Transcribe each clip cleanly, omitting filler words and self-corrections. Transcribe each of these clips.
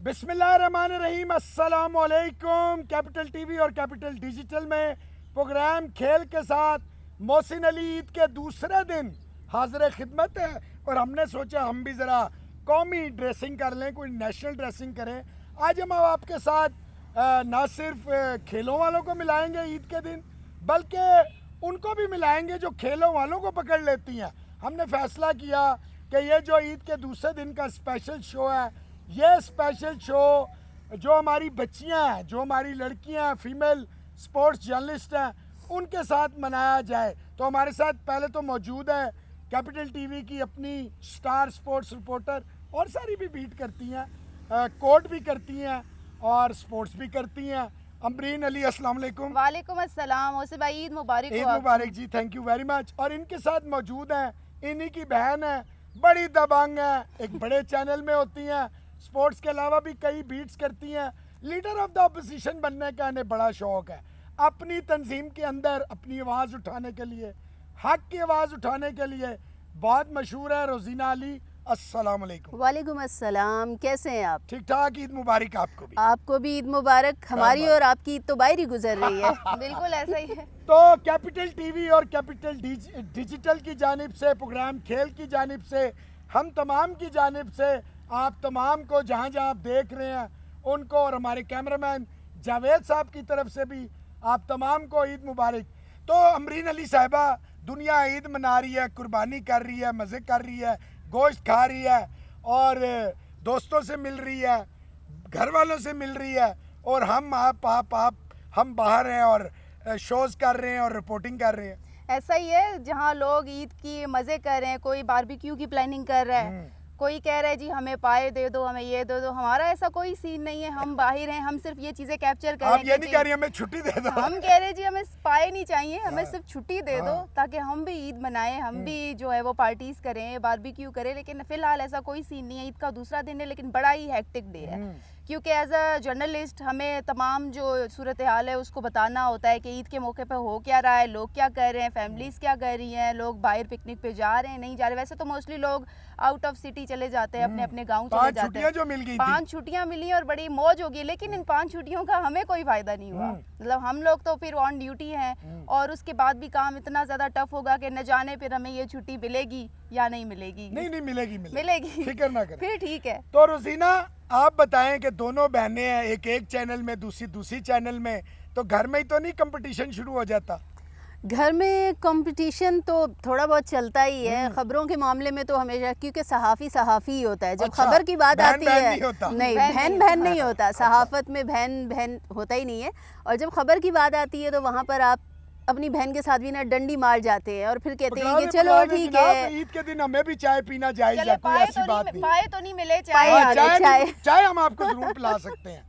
बिस्मिल्लाहिर्रहमानिर्रहीम, अस्सलाम वालेकुम। कैपिटल टीवी और कैपिटल डिजिटल में प्रोग्राम खेल के साथ मोहसिन अली ईद के दूसरे दिन हाजिर खिदमत है और हमने सोचा हम भी ज़रा कौमी ड्रेसिंग कर लें, कोई नेशनल ड्रेसिंग करें। आज हम आपके साथ ना सिर्फ खेलों वालों को मिलाएंगे ईद के दिन, बल्कि उनको भी मिलाएंगे जो खेलों वालों को पकड़ लेती हैं। हमने फैसला किया कि ये जो ईद के दूसरे दिन का स्पेशल शो है, ये स्पेशल शो जो हमारी बच्चियां हैं, जो हमारी लड़कियां हैं, फीमेल स्पोर्ट्स जर्नलिस्ट हैं, उनके साथ मनाया जाए। तो हमारे साथ पहले तो मौजूद है कैपिटल टीवी की अपनी स्टार स्पोर्ट्स रिपोर्टर, और सारी भी बीट करती हैं, कोर्ट भी करती हैं और स्पोर्ट्स भी करती हैं, अमरीन अली। अस्सलाम वालेकुम। वालेकुम अस्सलाम। वैसे भाई ईद मुबारक। ईद मुबारक जी, थैंक यू वेरी मच। और इनके साथ मौजूद हैं, इन्हीं की बहन है, बड़ी दबंग है, एक बड़े चैनल में होती हैं, स्पोर्ट्स के अलावा भी कई बीट्स करती हैं। लीडर ऑफ द अपोजिशन बनने का इन्हें बड़ा शौक है। अपनी तंजीम के अंदर अपनी आवाज़ उठाने के लिए, हक की आवाज़ उठाने के लिए बहुत मशहूर है रोजीना अली। अस्सलाम वालेकुम। वालेकुम अस्सलाम। कैसे हैं आप? ठीक ठाक। ईद मुबारक आपको भी। आपको भी ईद मुबारक। हमारी और आपकी ईद तो बाहर गुजर रही है। बिल्कुल ऐसा ही है। तो कैपिटल टीवी और कैपिटल डिजिटल की जानिब से, प्रोग्राम खेल की जानिब से, हम तमाम की जानिब से आप तमाम को जहाँ जहाँ आप देख रहे हैं उनको, और हमारे कैमरामैन जावेद साहब की तरफ से भी आप तमाम को ईद मुबारक। तो अमरीन अली साहिबा, दुनिया ईद मना रही है, कुर्बानी कर रही है, मज़े कर रही है, गोश्त खा रही है और दोस्तों से मिल रही है, घर वालों से मिल रही है, और हम हम बाहर हैं और शोज़ कर रहे हैं और रिपोर्टिंग कर रहे हैं। ऐसा ही है, जहाँ लोग ईद की मज़े कर रहे हैं, कोई बारबेक्यू की प्लानिंग कर रहा है, कोई कह रहा है जी हमें पाए दे दो, हमें ये दे दो। हमारा ऐसा कोई सीन नहीं है, हम बाहर हैं, हम सिर्फ ये चीज़ें कैप्चर कर रहे हैं। आप ये नहीं कह रही हमें छुट्टी दे दो, हम कह रहे हैं जी हमें पाए नहीं चाहिए, हमें सिर्फ छुट्टी दे दो ताकि हम भी ईद मनाएं, हम भी जो है वो पार्टीज करें, बारबेक्यू करें। लेकिन फिलहाल ऐसा कोई सीन नहीं है। ईद का दूसरा दिन है लेकिन बड़ा ही हेक्टिक डे है, क्योंकि एज अ जर्नलिस्ट हमें तमाम जो सूरत हाल है उसको बताना होता है कि ईद के मौके पर हो क्या रहा है, लोग क्या कर रहे हैं, फैमिलीज़ क्या कर रही हैं, लोग बाहर पिकनिक पे जा रहे हैं, नहीं जा रहे। वैसे तो मोस्टली लोग आउट ऑफ सिटी चले जाते हैं, अपने अपने गाँव चले जाते हैं। जो मिल गई 5 छुट्टियाँ मिली और बड़ी मौज होगी, लेकिन इन 5 छुट्टियों का हमें कोई फ़ायदा नहीं हुआ। मतलब हम लोग तो फिर ऑन ड्यूटी हैं और उसके बाद भी काम इतना ज़्यादा टफ होगा कि न जाने फिर हमें ये छुट्टी मिलेगी या नहीं मिलेगी। नहीं मिलेगी, फिक्र ना करें। फिर ठीक है। तो रोजीना आप बताएं कि दोनों बहनें हैं, एक चैनल में, दूसरी चैनल में, तो घर में ही तो नहीं कंपटीशन शुरू हो जाता? घर में कंपटीशन तो थोड़ा बहुत चलता ही है। खबरों के मामले में तो हमेशा, क्योंकि सहाफ़ी ही होता है। जब खबर की बात आती है, नहीं बहन नहीं होता। सहाफ़त में बहन होता ही नहीं है। और जब खबर की बात आती है तो वहाँ पर आप अपनी बहन के साथ भी ना डंडी मार जाते हैं और फिर कहते हैं कि चलो ठीक है, ईद के दिन हमें भी चाय पीना जायज़ है, कोई ऐसी बात नहीं। पाए तो नहीं मिले चाय हम आपको जरूर पिला सकते हैं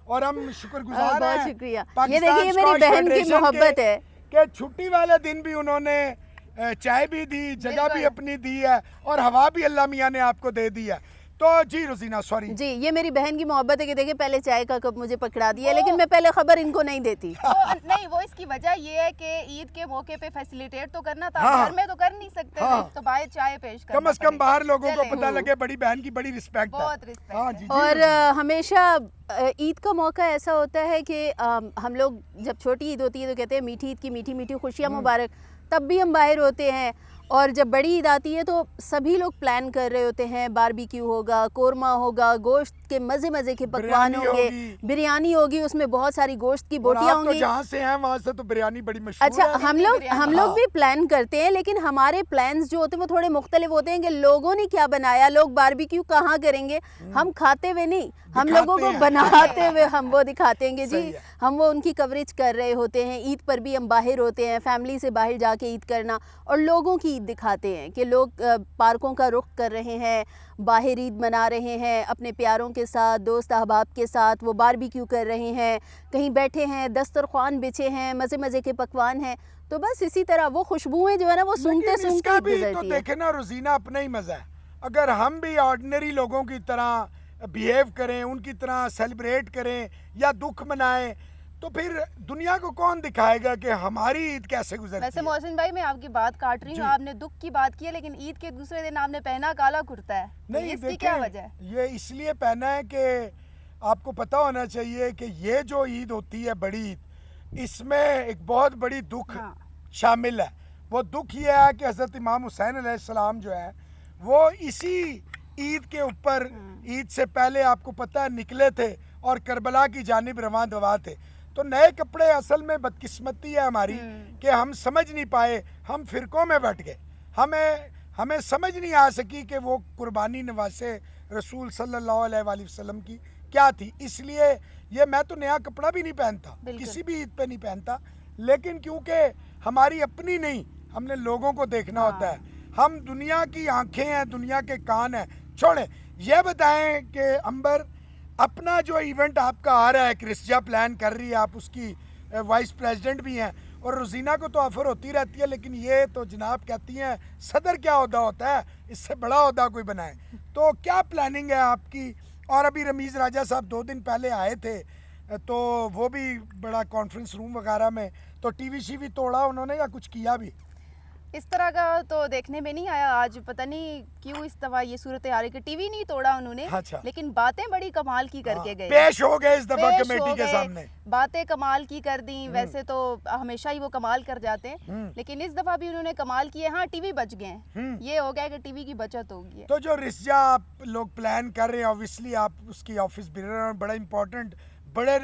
और हम शुक्रगुजार हैं। बहुत शुक्रिया। ये देखिए मेरी बहन की मोहब्बत है कि छुट्टी वाले दिन भी उन्होंने चाय भी दी, जगह भी अपनी दी है और हवा भी अल्लाह मियाँ ने आपको दे दी है। तो जी रोजीना, सॉरी जी, ये मेरी बहन की मोहब्बत है कि देखिए पहले चाय का कप मुझे पकड़ा दिया, लेकिन मैं पहले खबर इनको नहीं देती। नहीं, वो इसकी वजह ये है कि ईद के मौके पे फैसिलिटेट तो करना था, घर में तो कर नहीं सकते थे, तो बाहर चाय पेश करना, कम से कम बाहर लोगों को पता लगे बड़ी बहन की बड़ी रिस्पेक्ट है, बहुत रिस्पेक्ट। और हमेशा ईद का मौका ऐसा होता है कि हम लोग जब छोटी ईद होती है तो कहते हैं मीठी ईद की मीठी मीठी खुशियाँ मुबारक, तब भी हम बाहर होते हैं। और जब बड़ी ईद आती है तो सभी लोग प्लान कर रहे होते हैं, बारबेक्यू होगा, कोरमा होगा, गोश्त के मज़े के पकवान होंगे, बिरयानी होगी, उसमें बहुत सारी गोश्त की बोटियाँ होंगी। जहाँ से हैं वहाँ से तो बिरयानी बड़ी मशहूर है। अच्छा, हम लोग भी प्लान करते हैं, लेकिन हमारे प्लान्स जो होते हैं वो थोड़े मुख्तलिफ होते हैं कि लोगों ने क्या बनाया, लोग बारबेक्यू कहाँ करेंगे। हम खाते हुए नहीं, हम लोगों को बनाते हुए हम वो दिखाते हैं कि जी हम वो उनकी कवरेज कर रहे होते हैं। ईद पर भी हम बाहर होते हैं, फैमिली से बाहर जाके ईद करना, और लोगों की ईद दिखाते हैं कि लोग पार्कों का रुख कर रहे हैं, बाहर ईद मना रहे हैं अपने प्यारों के साथ, दोस्त अहबाब के साथ, वो बारबेक्यू कर रहे हैं, कहीं बैठे हैं, दस्तरखान बिछे हैं, मज़े के पकवान हैं। तो बस इसी तरह वो खुशबुएं जो है ना वो सूंघते गुजरती तो देखे ना रोजीना, अपना ही मज़ा है। अगर हम भी ऑर्डिनरी लोगों की तरह बिहेव करें, उनकी तरह सेलिब्रेट करें या दुख मनाएं, तो फिर दुनिया को कौन दिखाएगा कि हमारी ईद कैसे गुजरती है। वैसे मोहसिन भाई, मैं आपकी बात काट रही हूँ, आपने दुख की बात की है, लेकिन ईद के दूसरे दिन आपने पहना काला कुर्ता है, नहीं, इसकी क्या वजह है? ये इसलिए पहना है कि आपको पता होना चाहिए कि ये जो ईद होती है बड़ी ईद, इसमें एक बहुत बड़ी दुख शामिल है। वो दुख ये है कि हज़रत इमाम हुसैन अलैहिस्सलाम जो है वो इसी ईद के ऊपर, ईद से पहले आपको पता है निकले थे और करबला की जानिब रवां दवा थे। तो नए कपड़े असल में बदकिस्मती है हमारी कि हम समझ नहीं पाए, हम फिरकों में बट गए, हमें समझ नहीं आ सकी कि वो कुर्बानी नवासे रसूल सल्लल्लाहु अलैहि वसल्लम की क्या थी। इसलिए ये मैं तो नया कपड़ा भी नहीं पहनता, किसी भी ईद पे नहीं पहनता, लेकिन क्योंकि हमारी अपनी नहीं, हमने लोगों को देखना होता है। हम दुनिया की आंखें हैं, दुनिया के कान हैं। छोड़ें, ये बताएं कि अंबर अपना जो इवेंट आपका आ रहा है, क्रिस्जा प्लान कर रही है, आप उसकी वाइस प्रेसिडेंट भी हैं, और रोजीना को तो ऑफर होती रहती है, लेकिन ये तो जनाब कहती हैं सदर क्या ओहदा होता है, इससे बड़ा ओहदा कोई बनाए। तो क्या प्लानिंग है आपकी? और अभी रमीज़ राजा साहब 2 दिन पहले आए थे, तो वो भी बड़ा कॉन्फ्रेंस रूम वगैरह में, तो टीवी शीवी तोड़ा उन्होंने या कुछ किया भी? इस तरह का तो देखने में नहीं आया। आज पता नहीं क्यों इस दफा ये सूरत आ रही कि टीवी नहीं तोड़ा उन्होंने, अच्छा। लेकिन बातें बड़ी कमाल की करके गए, पेश हो गए इस दफा पेश कमेटी हो के गए, सामने, बातें कमाल की कर दी। वैसे तो हमेशा ही वो कमाल कर जाते हैं, लेकिन इस दफा भी उन्होंने कमाल किए। हाँ, टीवी बच गए, ये हो गया कि टीवी की बचत होगी। तो जो रिस्जा आप लोग प्लान कर रहे हैं, ऑब्वियसली आप उसकी ऑफिस बिरर, बड़ा इंपॉर्टेंट, बड़े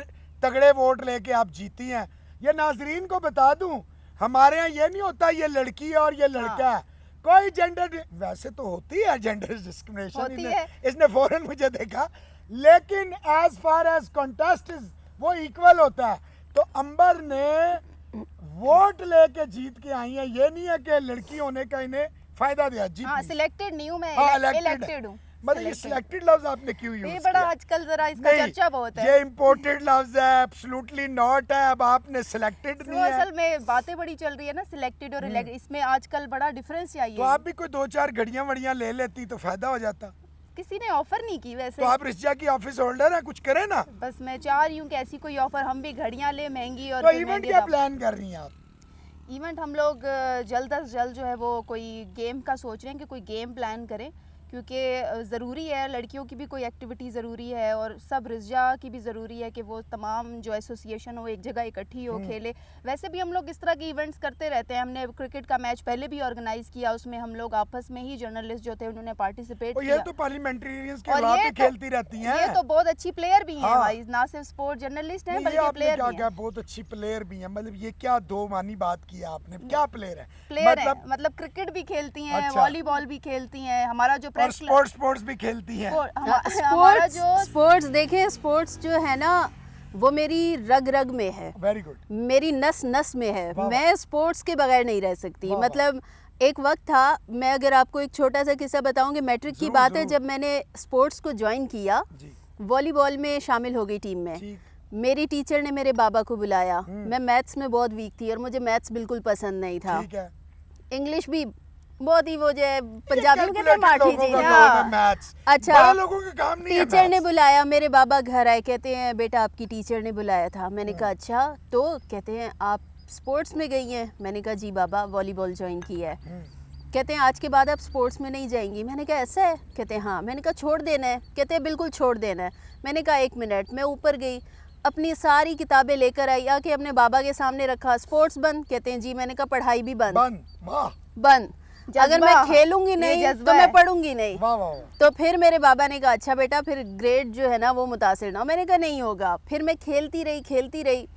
तगड़े वोट लेके आप जीती हैं। ये नाजरीन को बता दूं, हमारे यहाँ ये नहीं होता ये लड़की है और ये लड़का है, कोई जेंडर, वैसे तो होती है जेंडर डिस्क्रिमिनेशन, इसने फौरन मुझे देखा, लेकिन एज फार एज कॉन्टेस्ट वो इक्वल होता है। तो अंबर ने वोट लेके जीत के आई है, ये नहीं है कि लड़की होने का इन्हें फायदा दिया। जीत हाँ, सिलेक्टेड नहीं हूँ मैं, इलेक्टेड हूँ। मतलब ये सिलेक्टेड लफ्ज आपने क्यों यूज ये बड़ा आजकल जरा इसका चर्चा बहुत है। ये इंपोर्टेड लफ्ज है, एब्सोल्युटली नॉट है। अब आपने सिलेक्टेड नहीं है, असल में बातें बड़ी चल रही है ना, सिलेक्टेड और इलेक्टेड, इसमें आजकल बड़ा डिफरेंस चाहिए। तो आप भी कोई 2-4 घड़ियां वड़ियां ले लेती तो फायदा हो जाता। किसी ने ऑफर नहीं की वैसे। तो आप रिस्जा की ऑफिस होल्डर है, कुछ करें ना। बस मैं चाह रही हूँ कि ऐसी कोई ऑफर, हम भी घड़ियां ले महंगी। और तो इवेंट क्या प्लान कर रही हैं आप? इवेंट हम लोग जल्द अज जल्द जो है वो कोई गेम का सोच रहे हैं कि कोई गेम प्लान करें, क्योंकि ज़रूरी है, लड़कियों की भी कोई एक्टिविटी ज़रूरी है, और सब रिज्जा की भी ज़रूरी है कि वो तमाम जो एसोसिएशन हो एक जगह इकट्ठी हो, खेले। वैसे भी हम लोग इस तरह के इवेंट्स करते रहते हैं। हमने क्रिकेट का मैच पहले भी ऑर्गेनाइज किया, उसमें हम लोग आपस में ही जर्नलिस्ट जो थे उन्होंने पार्टिसिपेट किया। ये तो पार्लियामेंटेरियंस के खिलाफ भी खेलती रहती हैं। ये तो बहुत अच्छी प्लेयर भी हैं भाई, ना सिर्फ स्पोर्ट जर्नलिस्ट हैं बल्कि प्लेयर भी हैं। बहुत अच्छी प्लेयर भी हैं। मतलब ये क्या दो मानी बात की आपने, क्या प्लेयर है? प्लेयर है मतलब क्रिकेट भी खेलती हैं, वॉलीबॉल भी खेलती हैं, हमारा जो प्रेस स्पोर्ट्स भी खेलती हैं। स्पोर्ट्स देखें, स्पोर्ट्स जो है ना वो मेरी रग रग में है, वेरी गुड, मेरी नस नस में है। मैं स्पोर्ट्स के बगैर नहीं रह सकती। मतलब एक वक्त था, मैं अगर आपको एक छोटा सा किस्सा बताऊंगी, मैट्रिक की बात है, जब मैंने स्पोर्ट्स को ज्वाइन किया, वॉलीबॉल में शामिल हो गई टीम में। मेरी टीचर ने मेरे बाबा को बुलाया। मैं मैथ्स में बहुत वीक थी और मुझे मैथ्स बिल्कुल पसंद नहीं था। इंग्लिश भी बहुत ही वो जो है पंजाबी के माठी जी। अच्छा, बड़े लोगों का काम नहीं है। टीचर ने बुलाया, मेरे बाबा घर आए, कहते हैं बेटा आपकी टीचर ने बुलाया था। मैंने कहा अच्छा, तो कहते हैं आप स्पोर्ट्स में गई हैं? मैंने कहा जी बाबा, वॉलीबॉल ज्वाइन किया है। कहते हैं आज के बाद आप स्पोर्ट्स में नहीं जाएंगी? मैंने कहा ऐसा है? कहते हैं हाँ। मैंने कहा छोड़ देना है? कहते हैं बिल्कुल छोड़ देना है। मैंने कहा 1 मिनट। मैं ऊपर गई, अपनी सारी किताबें लेकर आई, आके अपने बाबा के सामने रखा। स्पोर्ट्स बंद? कहते हैं जी। मैंने कहा पढ़ाई भी बंद। अगर मैं खेलूंगी नहीं तो मैं पढ़ूंगी नहीं। तो फिर मेरे बाबा ने कहा अच्छा बेटा, फिर ग्रेड जो है ना वो मुतासिर ना हो। मैंने कहा नहीं होगा। फिर मैं खेलती रही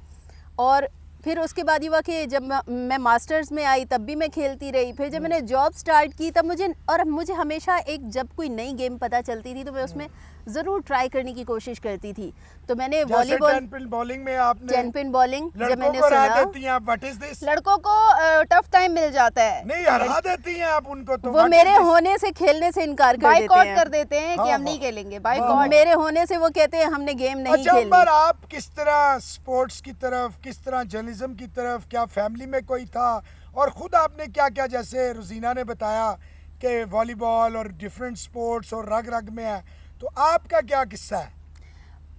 और फिर उसके बाद ये हुआ कि जब मैं मास्टर्स में आई तब भी मैं खेलती रही। फिर जब मैंने जॉब स्टार्ट की तब मुझे हमेशा एक जब कोई नई गेम पता चलती थी तो मैं उसमें ज़रूर ट्राई करने की कोशिश करती थी। तो मैंने वॉलीबॉल, 10 पिन बॉलिंग में आपने 10 पिन बॉलिंग जब मैंने सुना, देती हैं आप, व्हाट इज दिस? लड़कों को टफ टाइम मिल जाता है, नहीं हरा देती हैं आप उनको। तो वो मेरे होने से खेलने से इनकार कर देते हैं कि हम नहीं खेलेंगे। बाइकआउट मेरे होने से वो कहते हैं हमने गेम नहीं खेली। अच्छा, आप किस तरह स्पोर्ट्स की तरफ, किस तरह जर्नलिज्म की तरफ, क्या फैमिली में कोई था और खुद आपने क्या क्या, जैसे रोजीना ने बताया कि वॉलीबॉल और डिफरेंट स्पोर्ट्स और रग रग में है, तो आपका क्या किस्सा है?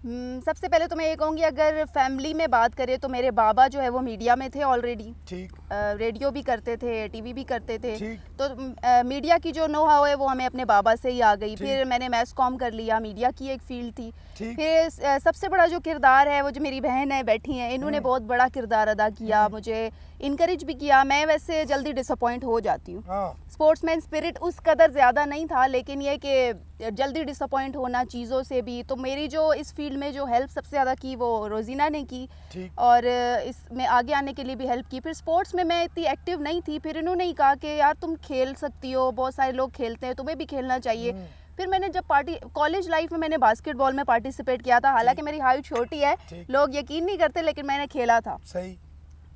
सबसे पहले तो मैं ये कहूँगी, अगर फैमिली में बात करें तो मेरे बाबा जो है वो मीडिया में थे ऑलरेडी, ठीक, रेडियो भी करते थे, टीवी भी करते थे, ठीक। तो मीडिया की जो नो हाउ है वो हमें अपने बाबा से ही आ गई। फिर मैंने मैस कॉम कर लिया, मीडिया की एक फील्ड थी। ठीक। फिर सबसे बड़ा जो किरदार है वो जो मेरी बहन है बैठी हैं, इन्होंने बहुत बड़ा किरदार अदा किया, मुझे इनकरेज भी किया। मैं वैसे जल्दी डिसअपॉइंट हो जाती हूँ, हाँ, स्पोर्ट्समैन स्पिरिट उस कदर ज़्यादा नहीं था, लेकिन ये कि जल्दी डिसअपॉइंट होना चीज़ों से भी। तो मेरी जो इस फील्ड में जो हेल्प सबसे ज़्यादा की वो रोजीना ने की, ठीक। और इसमें आगे आने के लिए भी हेल्प की। फिर स्पोर्ट्स में मैं इतनी एक्टिव नहीं थी, फिर इन्होंने ही कहा कि यार तुम खेल सकती हो, बहुत सारे लोग खेलते हैं, तुम्हें भी खेलना चाहिए। फिर मैंने जब कॉलेज लाइफ में मैंने बास्केटबॉल में पार्टिसिपेट किया था, हालांकि मेरी हाइट छोटी है, लोग यकीन नहीं करते, लेकिन मैंने खेला था। सही।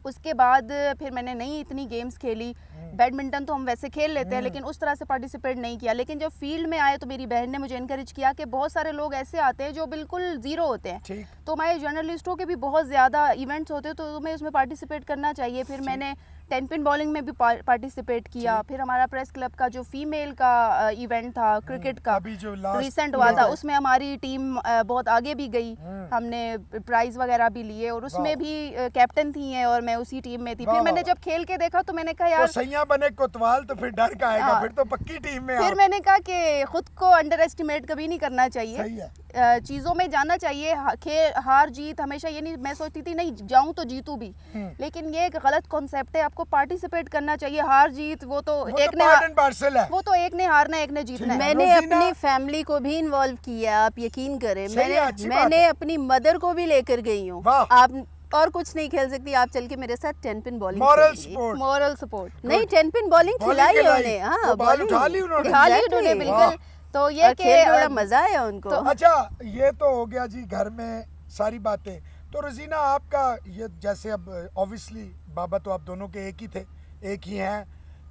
उसके बाद फिर मैंने नहीं इतनी गेम्स खेली। बैडमिंटन तो हम वैसे खेल लेते हैं, लेकिन उस तरह से पार्टिसिपेट नहीं किया। लेकिन जब फील्ड में आए तो मेरी बहन ने मुझे इनकरेज किया कि बहुत सारे लोग ऐसे आते हैं जो बिल्कुल ज़ीरो होते हैं, ठीक। तो हमारे जर्नलिस्टों के भी बहुत ज़्यादा इवेंट्स होते हैं, तो तुम्हें उसमें पार्टिसिपेट करना चाहिए। फिर मैंने 10 पिन बॉलिंग में भी पार्टिसिपेट किया। फिर हमारा प्रेस क्लब का जो फीमेल का इवेंट था क्रिकेट का, अभी जो लास्ट रिसेंट हुआ था, उसमें हमारी टीम बहुत आगे भी गई, हमने प्राइज वगैरह भी लिए, और उसमें भी कैप्टन थी हैं और मैं उसी टीम में थी। फिर मैंने जब खेल के देखा तो मैंने कहा यार, तो सैया बने कोतवाल तो फिर डर का आएगा, हाँ। फिर तो पक्की टीम में फिर आप। मैंने कहा कि खुद को अंडर एस्टिमेट कभी नहीं करना चाहिए, सही है। चीज़ों में जाना चाहिए। खेल हार जीत हमेशा ये नहीं, मैं सोचती थी नहीं जाऊं तो जीतू भी, लेकिन ये एक गलत कॉन्सेप्ट है। आपको पार्टिसिपेट करना चाहिए। हार जीत वो तो एक ने पार्ट एंड पार्सल है। वो तो एक ने हारना, एक ने जीतना है। मैंने रोजीना- अपनी फैमिली को भी इन्वॉल्व किया, आप यकीन करें। सही है, अच्छी बात मैंने है। अपनी मदर को भी लेकर गई हूँ। वाह। आप और कुछ नहीं खेल सकती, आप चल के मेरे साथ 10 पिन बॉलिंग मॉरल खेलिए। सपोर्ट। मॉरल सपोर्ट नहीं, 10 पिन बॉलिंग बॉलिंग खिलाई खिलाई। उन्हें। हाँ, वो बॉल उठा ली उन्होंने। उठा ली Exactly। उन्होंने, बिल्कुल। तो ये और कि खेल के बड़ा मजा आया उनको। अच्छा, ये तो हो गया जी घर में सारी बातें। तो रोजीना आपका ये, जैसे अब ऑब्वियसली बाबा तो आप दोनों के एक ही थे, एक ही हैं,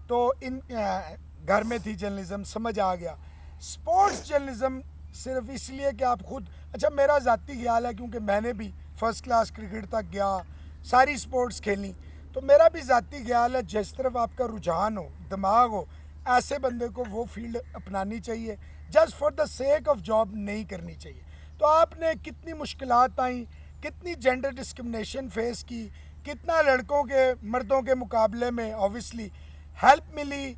तो इन घर में थी जर्नलिज्म, समझ आ गया। स्पोर्ट्स जर्नलिज्म सिर्फ इसलिए कि आप खुद, अच्छा मेरा ज़ाती ख्याल है, क्योंकि मैंने भी फर्स्ट क्लास क्रिकेट तक गया, सारी स्पोर्ट्स खेली, तो मेरा भी ज़ाती ख्याल है जिस तरफ आपका रुझान हो, दिमाग हो, ऐसे बंदे को वो फील्ड अपनानी चाहिए। Just for the sake of job नहीं करनी चाहिए। तो आपने कितनी मुश्किलात आई, कितनी जेंडर डिस्क्रिमिनेशन फेस की, कितना लड़कों के मर्दों के मुकाबले में ऑब्वियसली हेल्प मिली,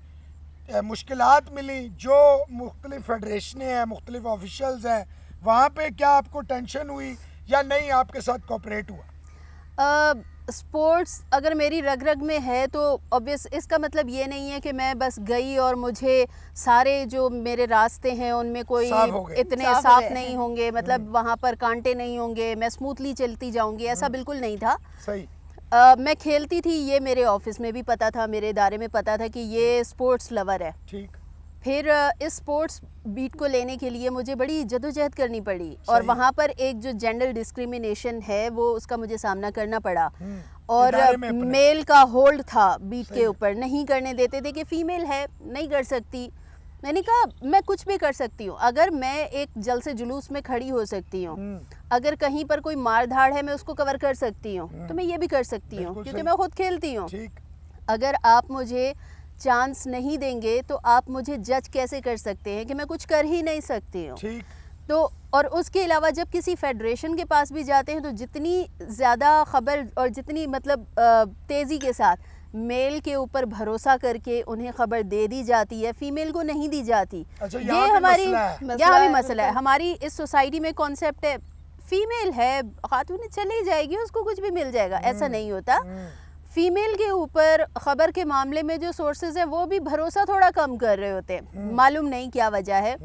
मुश्किलात मिली, जो मुख्तलिफ फेडरेशनें हैं, मुख्तलिफ ऑफिशल्स हैं, वहाँ पे क्या आपको टेंशन हुई या नहीं, आपके साथ कोऑपरेट हुआ? स्पोर्ट्स अगर मेरी रग रग में है तो ऑब्वियस इसका मतलब ये नहीं है कि मैं बस गई और मुझे सारे जो मेरे रास्ते हैं उनमें कोई साफ हो गए। इतने साफ हो साफ गए। नहीं होंगे, मतलब वहाँ पर कांटे नहीं होंगे, मैं स्मूथली चलती जाऊंगी, ऐसा बिल्कुल नहीं था। सही। मैं खेलती थी, ये मेरे ऑफिस में भी पता था, मेरे इदारे में पता था कि ये स्पोर्ट्स लवर है। ठीक। फिर इस स्पोर्ट्स बीट को लेने के लिए मुझे बड़ी जदोजहद करनी पड़ी, और सही। वहाँ पर एक जो जेंडर डिस्क्रिमिनेशन है वो उसका मुझे सामना करना पड़ा, और इदारे में अपने। मेल का होल्ड था बीट के ऊपर, नहीं करने देते थे कि फीमेल है नहीं कर सकती। मैंने कहा मैं कुछ भी कर सकती हूँ, अगर मैं एक जलसे जुलूस में खड़ी हो सकती हूँ, अगर कहीं पर कोई मार धाड़ है मैं उसको कवर कर सकती हूँ, तो मैं ये भी कर सकती हूँ, बिल्कुल क्योंकि सही। मैं खुद खेलती हूँ। ठीक। अगर आप मुझे चांस नहीं देंगे तो आप मुझे जज कैसे कर सकते हैं कि मैं कुछ कर ही नहीं सकती हूँ। ठीक। तो और उसके अलावा जब किसी फेडरेशन के पास भी जाते हैं तो जितनी ज़्यादा खबर और जितनी मतलब तेज़ी के साथ मेल के ऊपर भरोसा करके उन्हें खबर दे दी जाती है, फीमेल को नहीं दी जाती। अच्छा, ये यहाँ भी हमारी मसला है। यहाँ भी है, मसला है। हमारी इस सोसाइटी में कॉन्सेप्ट है फीमेल है, खातून चली जाएगी, उसको कुछ भी मिल जाएगा, ऐसा नहीं होता। फीमेल के ऊपर खबर के मामले में जो सोर्सेज है वो भी भरोसा थोड़ा कम कर रहे होते हैं, मालूम नहीं क्या वजह है,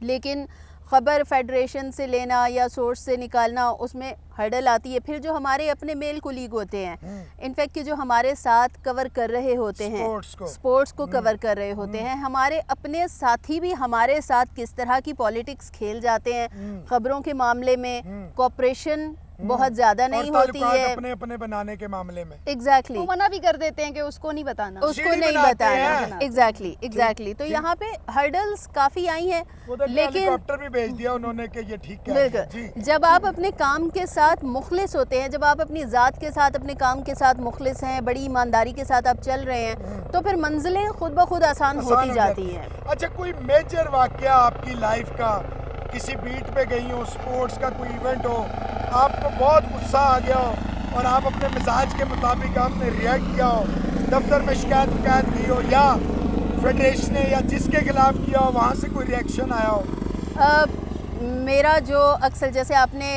लेकिन खबर फेडरेशन से लेना या सोर्स से निकालना उसमें हर्डल आती है। फिर जो हमारे अपने मेल कुलीग होते हैं, इनफैक्ट कि जो हमारे साथ कवर कर रहे होते हैं, स्पोर्ट्स को कवर कर रहे होते हैं, हमारे अपने साथी भी हमारे साथ किस तरह की पॉलिटिक्स खेल जाते हैं खबरों के मामले में, कोऑपरेशन बहुत ज्यादा नहीं होती है अपने अपने बनाने के मामले में। एग्जैक्टली, वो मना भी कर देते हैं कि उसको नहीं बताना, उसको सीढ़ी नहीं बनाते बताना। हैं। एग्जैक्टली। तो यहाँ पे हर्डल्स काफी आई हैं, लेकिन हेलीकॉप्टर भी भेज दिया उन्होंने कि ये ठीक है जी। बिल्कुल जब आप अपने काम के साथ मुखलिस होते हैं, जब आप अपनी ज़ात के साथ अपने काम के साथ मुखलिस हैं, बड़ी ईमानदारी के साथ आप चल रहे हैं, तो फिर मंजिलें खुद ब खुद आसान होती हो जाती हैं। अच्छा, कोई मेजर वाकया आपकी लाइफ का किसी बीट पे गई हो, स्पोर्ट्स का कोई इवेंट हो, आपको बहुत गुस्सा आ गया हो और आप अपने मिजाज के मुताबिक आपने रिएक्ट किया हो, दफ्तर में शिकायत विकायत की हो या फेडरेशन ने या जिसके खिलाफ किया हो वहाँ से कोई रिएक्शन आया हो? मेरा जो अक्सर जैसे आपने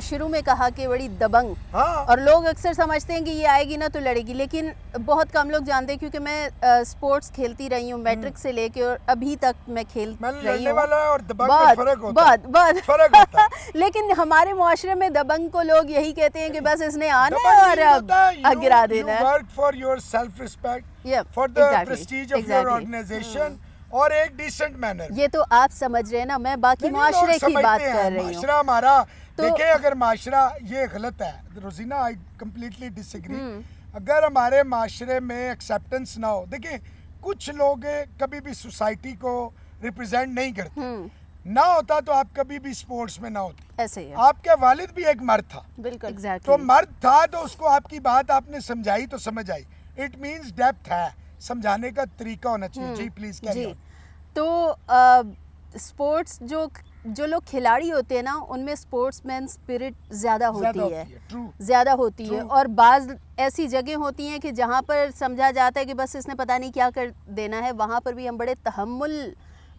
शुरू में कहा कि बड़ी दबंग, हाँ। और लोग अक्सर समझते हैं कि ये आएगी ना तो लड़ेगी, लेकिन बहुत कम लोग जानते हैं क्योंकि मैं स्पोर्ट्स खेलती रही हूँ मैट्रिक से लेके और अभी तक मैं खेल रही लड़ने हूँ। वाला और दबंग में फर्क होता है। बहुत फर्क होता है। लेकिन हमारे मुआशरे में दबंग को लोग यही कहते हैं कि बस इसने आना दबंग है और नहीं होता है, अब गिरा देना you है। work for your self respect, Yeah, for the exactly, prestige of your exactly. organization और एक डिसेंट मैनर। ये तो आप समझ रहे हैं ना, मैं बाकी मुआशरे की बात कर रही हूँ। माशरा हमारा तो- देखिए, अगर माशरा ये गलत है रोजीना, आई कम्प्लीटली डिसएग्री। अगर हमारे माशरे में एक्सेप्टेंस ना हो, देखिए कुछ लोग कभी भी सोसाइटी को रिप्रेजेंट नहीं करते, ना होता तो आप कभी भी स्पोर्ट्स में ना होती। ऐसे ही है। आपके वालिद भी एक मर्द था, बिल्कुल तो एग्जैक्टली। मर्द था तो उसको आपकी बात आपने समझाई तो समझ आई। इट मींस डेप्थ है, समझाने का तरीका होना चाहिए। जी प्लीज जी, कैरी ऑन। तो स्पोर्ट्स जो लोग खिलाड़ी होते हैं ना, उनमें स्पोर्ट्समैन स्पिरिट ज़्यादा होती है, ट्रू। ज़्यादा होती है। True. और बाज़ ऐसी जगह होती हैं कि जहाँ पर समझा जाता है कि बस इसने पता नहीं क्या कर देना है, वहाँ पर भी हम बड़े तहम्मुल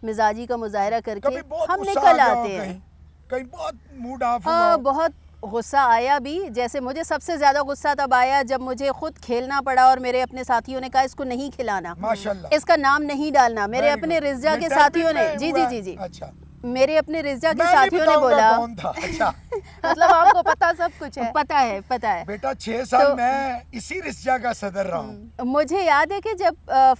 मिजाजी का मुजाहरा करके कभी बहुत हम गुस्सा आ निकल गया हो आते हैं। कहीं बहुत मूड ऑफ हुआ हो। बहुत गुस्सा आया भी। जैसे मुझे सबसे ज़्यादा गुस्सा तब आया जब मुझे खुद खेलना पड़ा और मेरे अपने साथियों ने कहा इसको नहीं खिलाना, माशाल्लाह। इसका नाम नहीं डालना। मेरे Very अपने good. रिज्जा ये के टर्बिन साथियों ने में जी हुआ? जी जी जी अच्छा, मेरे अपने रिज्जा के मैं नहीं साथियों ने बताऊंगा बोला। कौन था। अच्छा मतलब आपको पता सब कुछ है। पता है, पता है। बेटा 6 साल तो- मैं इसी रिज्जा का सदर रहा हूँ। मुझे याद है कि जब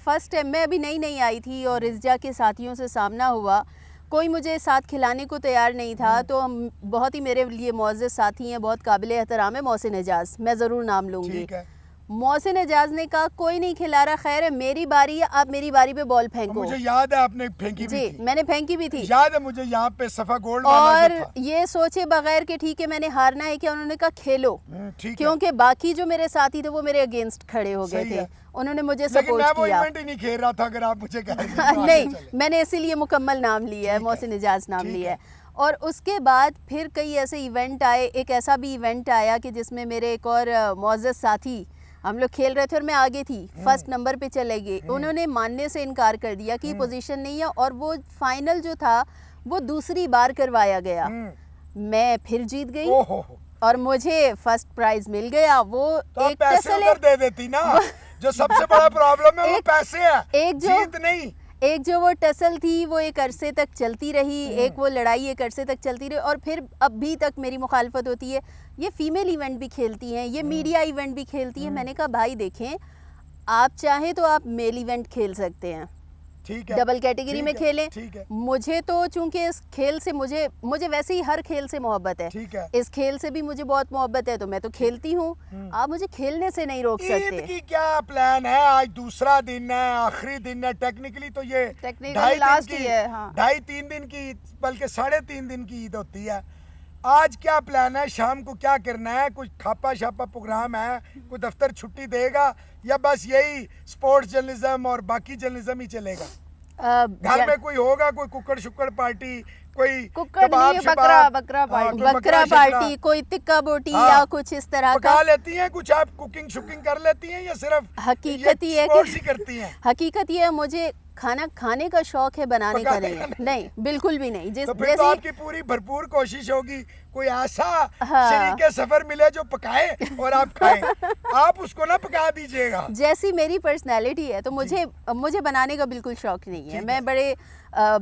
फर्स्ट टाइम मैं अभी नई नई आई थी और रिज्जा के साथियों से सामना हुआ, कोई मुझे साथ खिलाने को तैयार नहीं था। तो हम बहुत ही मेरे लिए मुअज़्ज़ज़ साथी हैं, बहुत काबिल एहतराम है मोहसिन एजाज, मैं ज़रूर नाम लूँगी। ठीक है। मोहसिन एजाज ने कहा कोई नहीं खिला रहा, खैर है मेरी बारी है, आप मेरी बारी पे बॉल फेंको। मुझे याद है आपने फेंकी भी जी, थी। मैंने फेंकी भी थी। याद है मुझे यहाँ पे सफा गोल्ड वाला और जो था। ये सोचे बगैर कि ठीक है मैंने हारना है क्या, उन्होंने कहा खेलो। ठीक है। क्योंकि बाकी जो मेरे साथी थे वो मेरे अगेंस्ट खड़े हो गए सही थे, है। उन्होंने मुझे लेकिन सपोर्ट मैं वो किया। इवेंट ही नहीं खेल रहा था, अगर आप मुझे कह रहे हैं तो नहीं, आगे चले। मैंने इसीलिए मुकम्मल नाम लिया है, ठीक है, मोहसिन एजाज नाम ठीक लिया है। है। और उसके बाद फिर कई ऐसे इवेंट आए। एक ऐसा भी इवेंट आया कि जिसमें मेरे एक और मुअज़्ज़ज़ साथी, हम लोग खेल रहे थे और मैं आगे थी, फर्स्ट नंबर पे चले गए। उन्होंने मानने से इनकार कर दिया कि पोजीशन नहीं है, और वो फाइनल जो था वो दूसरी बार करवाया गया। मैं फिर जीत गई ओहो, और मुझे फर्स्ट प्राइज मिल गया। वो तो आप एक पैसे टसल उधर दे देती ना। जो सबसे बड़ा प्रॉब्लम है वो एक- पैसे है, एक जो- जीत नहीं। एक जो वो टसल थी वो एक अरसे तक चलती रही, एक वो लड़ाई एक अरसे तक चलती रही, और फिर अभी तक मेरी मुखालफत होती है। ये फीमेल इवेंट भी खेलती हैं, ये मीडिया इवेंट भी खेलती हैं। मैंने कहा भाई देखें, आप चाहें तो आप मेल इवेंट खेल सकते हैं, ठीक है, डबल कैटेगरी ठीक में है, खेलें। ठीक है, मुझे तो चूंकि इस खेल से मुझे वैसे ही हर खेल से मोहब्बत है, ठीक है। इस खेल से भी मुझे बहुत मोहब्बत है, तो मैं तो खेलती हूँ। आप मुझे खेलने से नहीं रोक ईद सकते। की क्या प्लान है? आज दूसरा दिन है, आखिरी दिन है। टेक्निकली तो ये Technically last ही है, हाँ। 2.5-3 दिन की, बल्कि 3.5 दिन की ईद होती है। आज क्या प्लान है? शाम को क्या करना है? कुछ खापा शापा प्रोग्राम है? कोई दफ्तर छुट्टी देगा या बस यही स्पोर्ट्स जर्नलिज्म और बाकी जर्नलिज्म ही चलेगा? घर में कोई होगा, कोई कुकड़ शुक्कड़ पार्टी, कोई कुक्कड़ कबाब नहीं, शबाब, बकरा हाँ, पार्टी। कोई बकरा शकरा। पार्टी, कोई टिक्का बोटी हाँ। या कुछ इस तरह का। पका लेती हैं कुछ? आप कुकिंग शुकिंग कर लेती हैं या सिर्फ हकीकत ये है स्पोर्ट्स कि ही करती हैं? हकीकत ये है, मुझे खाना खाने का शौक है, बनाने का पकाने नहीं का है। नहीं। नहीं, बिल्कुल भी नहीं। तो फिर तो आपकी पूरी भरपूर कोशिश होगी कोई ऐसा हाँ। शरीके सफर मिले जो पकाए और आप खाएं। आप उसको ना पका दीजिएगा। जैसी मेरी पर्सनैलिटी है, तो मुझे बनाने का बिल्कुल शौक नहीं है। ठीक मैं बड़े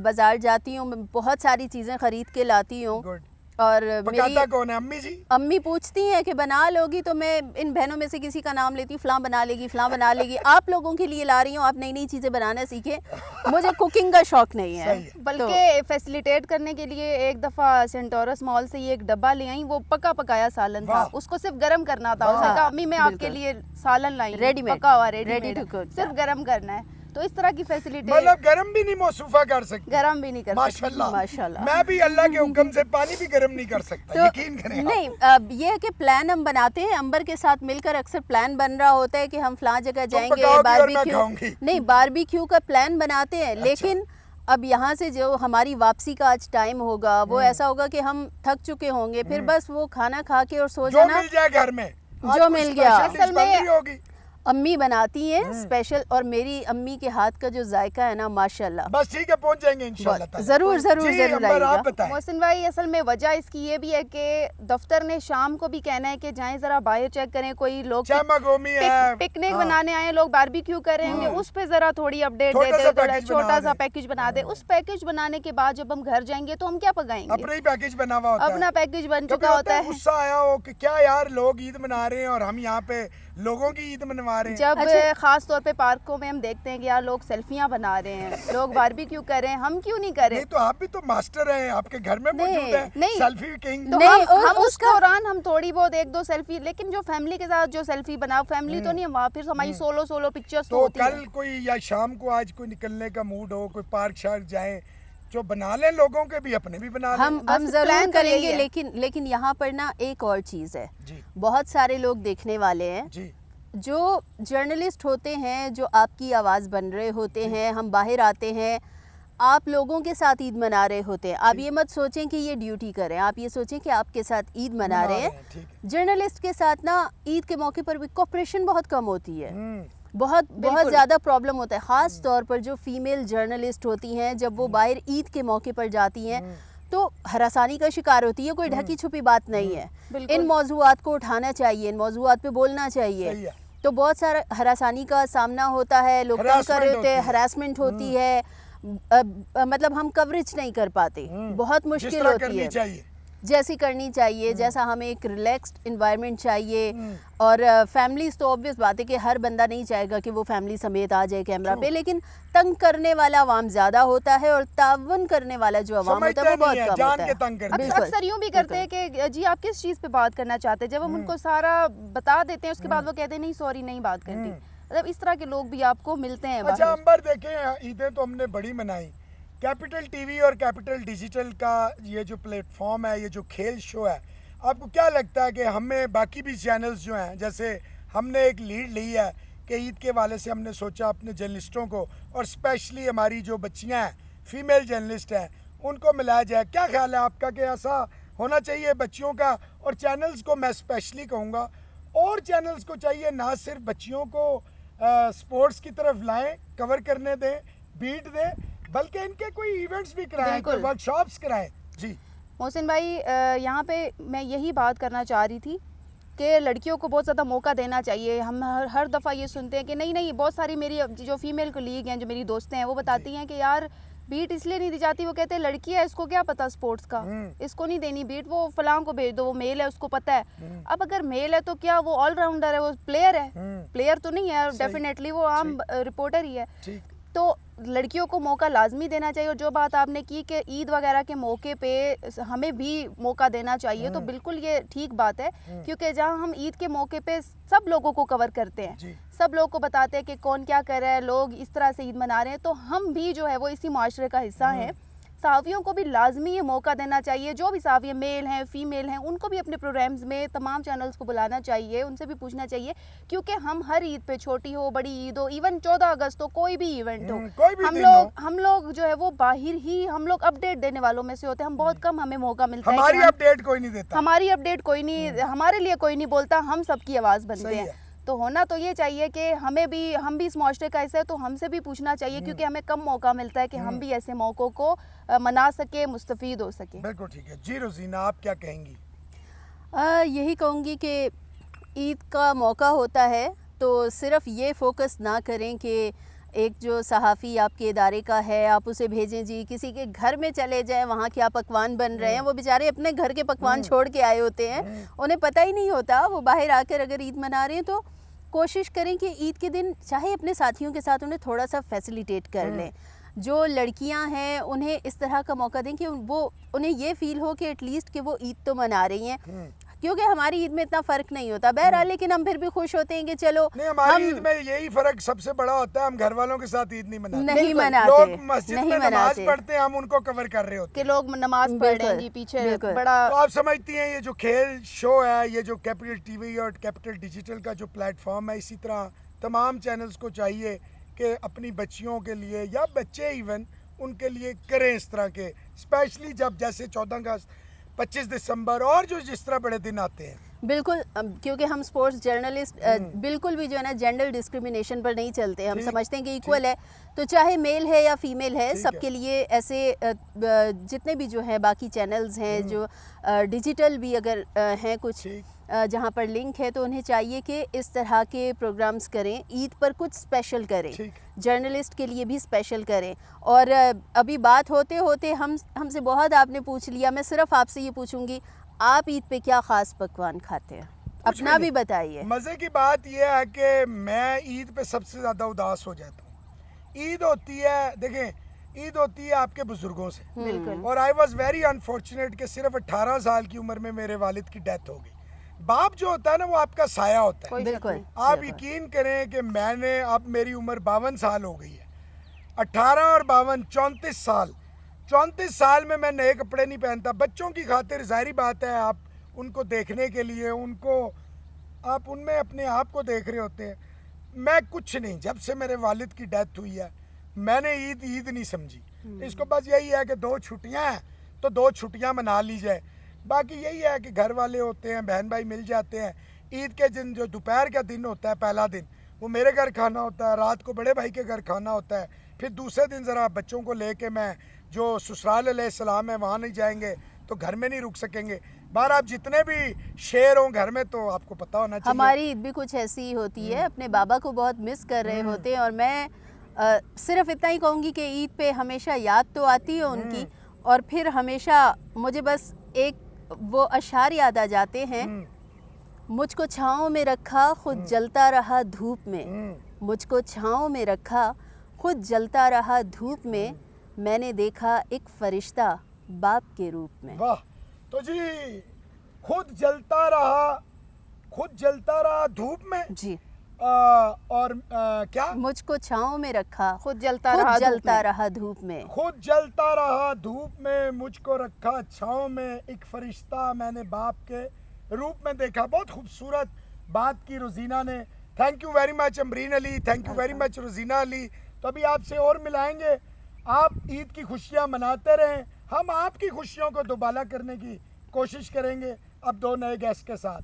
बाजार जाती हूँ, मैं बहुत सारी चीज़ें खरीद के लाती हूँ। गुड। और पकाता मेरी कौन है? अम्मी जी? अम्मी पूछती हैं कि बना लोगी, तो मैं इन बहनों में से किसी का नाम लेती हूँ, फ़लाँ बना लेगी, फ़लाँ बना लेगी। आप लोगों के लिए ला रही हूँ, आप नई नई चीज़ें बनाना सीखें। मुझे कुकिंग का शौक नहीं है। सही है। बल्कि फैसिलिटेट करने के लिए एक दफ़ा सेंटोरस मॉल से ये एक डब्बा ले आई, वो पका पकाया सालन था, वाह। उसको सिर्फ गरम करना था। वाह। उसने कहा अम्मी मैं आपके बिल्कुल। लिए सालन लाई हूँ, Ready-made, पका हुआ ready रेडी to cook। सिर्फ गरम करना है। तो इस तरह की फैसिलिटी मतलब गरम भी नहीं मौसूफा कर सकती? गरम भी नहीं कर सकते। माशाल्लाह। माशाल्लाह। मैं भी अल्लाह के हुक्म से पानी भी गरम नहीं कर सकता, यकीन करें आप। नहीं, अब ये है कि प्लान हम बनाते हैं अंबर के साथ मिलकर। अक्सर प्लान बन रहा होता है कि हम फलां जगह जाएंगे, पकाओगी और मैं बारबेक्यू खाऊंगी। नहीं, बारबेक्यू का प्लान बनाते हैं। लेकिन अब यहाँ से जो हमारी वापसी का आज टाइम होगा वो ऐसा होगा कि हम थक चुके होंगे, फिर बस वो खाना खा के और सो जो जाना मिल जाए घर में, आज जो कोई मिल गया। special dish असल में- बन रही होगी, अम्मी बनाती हैं स्पेशल, और मेरी अम्मी के हाथ का जो जायका है ना माशाल्लाह, बस ठीक है, पहुंच जाएंगे इंशाल्लाह ताला। जरूर जरूर जी, जरूर अंबर, आप आइएगा। बताएं। मोहसिन भाई, असल में वजह इसकी ये भी है कि दफ्तर ने शाम को भी कहना है कि जाएं जरा बाहर चेक करें, कोई लोग चामा गोमी है, पिकनिक हाँ। बनाने आए हैं, लोग बारबेक्यू करेंगे, उस पे जरा थोड़ी अपडेट छोटा देते सा हैं, थोड़ा पैकेज बना छोटा सा दें। पैकेज बना दे। उस पैकेज बनाने के बाद जब हम घर जाएंगे तो हम क्या पकाएंगे? अपना ही पैकेज बना हुआ होता है, अपना पैकेज बन कभी चुका होता है। गुस्सा आया हो कि क्या यार लोग ईद मना रहे हैं और हम यहाँ पे लोगों की ईद मनवा रहे हैं। जब अच्छा। खास तौर पे पार्कों में हम देखते हैं कि यार लोग सेल्फियां बना रहे हैं, लोग बारबेक्यू कर रहे हैं, हम क्यों नहीं करें? नहीं तो आप भी तो मास्टर हैं, आपके घर में मौजूद है नहीं। Selfie king. तो नहीं, हम उस उसका- दौरान हम थोड़ी बहुत एक दो सेल्फी, लेकिन जो फैमिली के साथ जो सेल्फी बनाओ, फैमिली तो नहीं, वहाँ फिर हमारी सोलो पिक्चर्स तो तो होती कल है। कोई या शाम को आज कोई निकलने का मूड हो, कोई पार्क शार्क जाए, जो बना लें, लोगों के भी अपने भी बना लें। हम बस जरूर plan तो यही करेंगे, है। लेकिन यहाँ पर ना एक और चीज़ है, जी बहुत सारे लोग देखने वाले हैं जी जो जर्नलिस्ट होते हैं, जो आपकी आवाज़ बन रहे होते हैं, हम बाहर आते हैं, आप लोगों के साथ ईद मना रहे होते हैं। आप ये मत सोचें कि ये ड्यूटी करें, आप ये सोचें कि आपके साथ ईद मना रहे हैं। ठीक है। जर्नलिस्ट के साथ ना ईद के मौके पर भी कोऑपरेशन बहुत कम होती है, बहुत बिल्कुल। ज़्यादा प्रॉब्लम होता है, ख़ास तौर पर जो फीमेल जर्नलिस्ट होती हैं, जब वो बाहर ईद के मौके पर जाती हैं तो हरासानी का शिकार होती है। कोई ढकी छुपी बात नहीं है, बिल्कुल। इन मौजूआत को उठाना चाहिए, इन मौजूआत पे बोलना सही चाहिए। है। तो बहुत सारा हरासानी का सामना होता है, लोग तंग कर रहे Harassment होते हैं, होती है। हरासमेंट होती है, मतलब हम कवरेज नहीं कर पाते, बहुत जिस मुश्किल तरह होती करनी है चाहिए। जैसी करनी चाहिए, जैसा हमें एक रिलैक्स्ड इन्वायरमेंट चाहिए। और फैमिलीज तो ऑब्वियस बात है कि हर बंदा नहीं चाहेगा कि वो फैमिली समेत आ जाए कैमरा पे, लेकिन तंग करने वाला अवाम ज़्यादा होता है और तावन करने वाला जो अवाम होता है वो समझते बहुत नहीं है, कम जान होता के है। तंग करते हैं। बिल्कुल। अक्सर यूं भी करते हैं कि जी आप किस चीज़ पे बात करना चाहते हैं, जब हम उनको सारा बता देते हैं उसके बाद वो कहते हैं नहीं सॉरी नहीं बात करनी। मतलब इस तरह के लोग भी आपको मिलते हैं अच्छा बाहर। अंबर, देखें ईदें तो हमने बड़ी मनाई, कैपिटल टीवी और कैपिटल डिजिटल का ये जो प्लेटफॉर्म है, ये जो खेल शो है, आपको क्या लगता है कि हमें बाकी भी चैनल्स जो हैं, जैसे हमने एक लीड ली है कि ईद के वाले से हमने सोचा अपने जर्नलिस्टों को और स्पेशली हमारी जो बच्चियां हैं, फीमेल जर्नलिस्ट हैं, उनको मिलाया जाए। क्या ख्याल है आपका कि ऐसा होना चाहिए बच्चियों का? और चैनल्स को मैं स्पेशली कहूँगा, और चैनल्स को चाहिए ना सिर्फ बच्चियों को स्पोर्ट्स की तरफ लाएं, कवर करने दें, बीट दें, बल्कि इनके कोई इवेंट्स भी कराएं, कोई बिल्कुल। वर्कशॉप्स कराएं। जी मोहसिन भाई, यहाँ पे मैं यही बात करना चाह रही थी कि लड़कियों को बहुत ज़्यादा मौका देना चाहिए। हम हर दफ़ा ये सुनते हैं कि नहीं, बहुत सारी मेरी जो फीमेल कोलीग हैं, जो मेरी दोस्तें हैं, वो बताती हैं कि यार बीट इसलिए नहीं दी जाती, वो कहते हैं लड़की है, इसको क्या पता स्पोर्ट्स का, इसको नहीं देनी बीट, वो फलां को भेज दो, वो मेल है उसको पता है। अब अगर मेल है तो क्या वो ऑलराउंडर है, वो प्लेयर है? प्लेयर तो नहीं है डेफिनेटली, वो आम रिपोर्टर ही है। ठीक। तो लड़कियों को मौका लाजमी देना चाहिए। और जो बात आपने की कि ईद वगैरह के मौके पे हमें भी मौका देना चाहिए, तो बिल्कुल ये ठीक बात है, क्योंकि जहां हम ईद के मौके पे सब लोगों को कवर करते हैं, जी। सब लोगों को बताते हैं कि कौन क्या कर रहा है, लोग इस तरह से ईद मना रहे हैं, तो हम भी जो है वो इसी माशरे का हिस्सा हैं। सहाफ़ियों को भी लाजमी ये मौका देना चाहिए, जो भी सहाफ़ी मेल हैं फीमेल हैं, उनको भी अपने प्रोग्राम्स में तमाम चैनल्स को बुलाना चाहिए, उनसे भी पूछना चाहिए, क्योंकि हम हर ईद पे, छोटी हो बड़ी ईद हो, इवन 14 अगस्त हो, कोई भी इवेंट हो, कोई भी दिन हो। हम लोग जो है वो बाहर ही, हम लोग अपडेट देने वालों में से होते हैं। हम बहुत कम हमें मौका मिलता है हमारी कि हम- अपडेट कोई नहीं देता। हमारी अपडेट कोई नहीं, हमारे लिए कोई नहीं बोलता, हम सबकी आवाज़ बनते सही हैं। है। तो होना तो ये चाहिए कि हम भी इस मुआशरे का हिस्सा है, तो हमसे भी पूछना चाहिए, क्योंकि हमें कम मौका मिलता है कि हम भी ऐसे मौक़ों को मना सके, मुस्तफ़ीद हो सके। बिल्कुल ठीक है जी। रोजीना, आप क्या कहेंगी? यही कहूँगी कि ईद का मौका होता है तो सिर्फ ये फोकस ना करें कि एक जो सहाफ़ी आपके इदारे का है आप उसे भेजें जी, किसी के घर में चले जाएं, वहाँ क्या पकवान बन रहे हैं, वो बेचारे अपने घर के पकवान छोड़ के आए होते हैं, उन्हें पता ही नहीं होता, वो बाहर आकर अगर ईद मना रहे हैं तो कोशिश करें कि ईद के दिन चाहे अपने साथियों के साथ उन्हें थोड़ा सा फैसिलिटेट कर लें। जो लड़कियां हैं उन्हें इस तरह का मौका दें कि वो उन्हें ये फील हो कि एटलीस्ट कि वो ईद तो मना रही हैं, क्योंकि हमारी ईद में इतना फ़र्क नहीं होता बहरहाल, लेकिन हम फिर भी खुश होते हैं कि चलो नहीं, हमारी ईद में यही फर्क सबसे बड़ा होता है, हम घर वालों के साथ ईद नहीं मनाते। नहीं मनाते, लोग मस्जिद नहीं में नमाज मनाते। पढ़ते हैं, हम उनको कवर कर रहे होते कि हैं। लोग नमाज पढ़ रहे हैं जी, पीछे बिल्कुल। बड़ा तो आप समझती हैं ये जो खेल शो है, ये जो कैपिटल टीवी और कैपिटल डिजिटल का जो प्लेटफॉर्म है, इसी तरह तमाम चैनल्स को चाहिए कि अपनी बच्चियों के लिए या बच्चे इवन उनके लिए करें इस तरह के, स्पेशली जब जैसे 14 अगस्त, 25 दिसंबर और जो जिस तरह बड़े दिन आते हैं। बिल्कुल, क्योंकि हम स्पोर्ट्स जर्नलिस्ट बिल्कुल भी जो है ना जेंडर डिस्क्रिमिनेशन पर नहीं चलते। हम ठीक, समझते हैं कि इक्वल है, तो चाहे मेल है या फीमेल है, ठीक सबके है। लिए ऐसे जितने भी जो हैं बाकी चैनल्स हैं जो डिजिटल भी अगर हैं कुछ ठीक। जहाँ पर लिंक है, तो उन्हें चाहिए कि इस तरह के प्रोग्राम्स करें, ईद पर कुछ स्पेशल करें, ठीक। जर्नलिस्ट के लिए भी स्पेशल करें। और अभी बात होते होते हमसे बहुत आपने पूछ लिया, मैं सिर्फ आपसे ये पूछूंगी, आप ईद पे क्या ख़ास पकवान खाते हैं? कुछ अपना भी नहीं। बताइए। मज़े की बात यह है कि मैं ईद पे सबसे ज़्यादा उदास हो जाता हूँ। ईद होती है, देखें, ईद होती है आपके बुज़ुर्गों से, बिल्कुल। और आई वॉज वेरी अनफॉर्चुनेट कि सिर्फ 18 साल की उम्र में मेरे वालिद की डेथ हो गई। बाप जो होता है ना, वो आपका साया होता है। कोई शक बिल्कुल। नहीं। आप बिल्कुल। यकीन करें कि मैंने, अब मेरी उम्र 52 साल हो गई है, 18 और 52 34 साल, 34 साल में मैं नए कपड़े नहीं पहनता। बच्चों की खातिर ज़ाहिरी बात है, आप उनको देखने के लिए, उनको आप उनमें अपने आप को देख रहे होते हैं। मैं कुछ नहीं, जब से मेरे वालिद की डेथ हुई है मैंने ईद नहीं समझी। इसको बस यही है कि 2 छुट्टियां हैं तो 2 छुट्टियां मना ली जाए। बाकी यही है कि घर वाले होते हैं, बहन भाई मिल जाते हैं। ईद के दिन जो दोपहर का दिन होता है, पहला दिन, वो मेरे घर खाना होता है, रात को बड़े भाई के घर खाना होता है। फिर दूसरे दिन ज़रा बच्चों को लेके मैं जो ससुराल अलैहिस्सलाम है वहाँ नहीं जाएंगे तो घर में नहीं रुक सकेंगे। बाहर आप जितने भी शेर हों घर में तो आपको पता होना चाहिए। हमारी ईद भी कुछ ऐसी ही होती है, अपने बाबा को बहुत मिस कर रहे होते हैं। और मैं सिर्फ इतना ही कहूँगी कि ईद पे हमेशा याद तो आती है उनकी, और फिर हमेशा मुझे बस एक वो अशार याद आ जाते हैं, मुझको छाँव में रखा खुद जलता रहा धूप में, मुझको छाँव में रखा खुद जलता रहा धूप में, मैंने देखा एक फरिश्ता बाप के रूप में। वाह। तो जी, खुद जलता रहा धूप में, जी, और क्या, मुझको छाँव में रखा खुद जलता रहा धूप में। रहा धूप में, खुद जलता रहा धूप में, मुझको रखा छाँव में, एक फरिश्ता मैंने बाप के रूप में देखा। बहुत खूबसूरत बात की रोजीना ने। Thank you very much Amreen Ali, thank you very much Rozina Ali. तो अभी आपसे और मिलाएंगे। आप ईद की खुशियाँ मनाते रहें, हम आपकी खुशियों को दोबाला करने की कोशिश करेंगे अब 2 नए गेस्ट के साथ।